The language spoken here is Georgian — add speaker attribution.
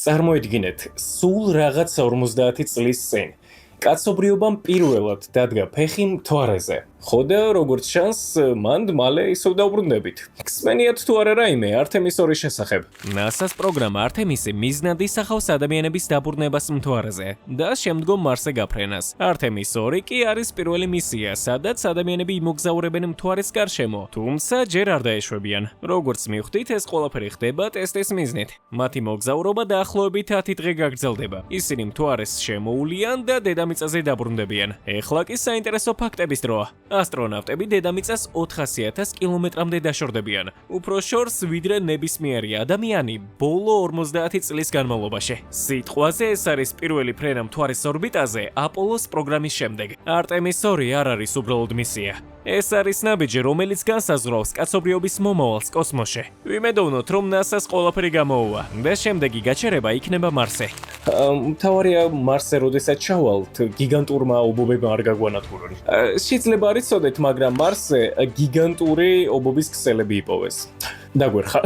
Speaker 1: წარმოიდგინეთ, სულ რაღაც 50 წლის წინ კაცობრიობამ პირველად დადგა ფეხი მთვარეზე. ხო და როგორც ჩანს, მანდ მალე ისევ დაუბრუნდებით. გსმენიათ თუ არა რაიმე ართემის 2-ის შესახებ?
Speaker 2: NASA-ს პროგრამა ართემისი მიზნად ისახავს ადამიანების დაბრუნებას მთვარეზე და შემდგომ მარსზე გაფრენას. ართემის 2 კი არის პირველი მისია, სადაც ადამიანები იმოგზაურებენ მთვარის გარშემო, თუმცა ჯერ არ დაეშვებიან. როგორც მივხვდით, ეს ყველაფერი ხდება ტესტის მიზნით. მათი მოგზაურობა დაახლოებით 10 დღე გაგრძელდება. ისინი მთვარეს შემოულიან და დედამიწაზე დაბრუნდებიან. ეხლა კი საინტერესო ფაქტების დროა. ასტრონავტები დედამიწას 400,000 კილომეტრამდე დაშორდებიან. უფრო შორს, ვიდრე ნებისმიერი ადამიანი ბოლო 50 წლის განმავლობაში. სიტყვაზე ეს არის პირველი ფრენა მთვარის ორბიტაზე აპოლოს პროგრამის შემდეგ. არტემის 2 არ არის უბრალოდ მისია. ეს არის ნაბიჯი, რომელიც განსაზღვრავს კაცობრიობის მომავალს კოსმოსში. ვიმედოვნოთ, რომ NASA-ს ყველაფერი გამოუვა და შემდეგი გაჩერება იქნება მარსზე.
Speaker 1: მთავარია მარსზე როდესაც ჩავალთ, გიგანტურმა ობობებმა არ გაგვანადგურონ. შეიძლება არ იცოდეთ, მაგრამ მარსზე გიგანტური ობობის ქსელები იპოვეს. დაგვერხა.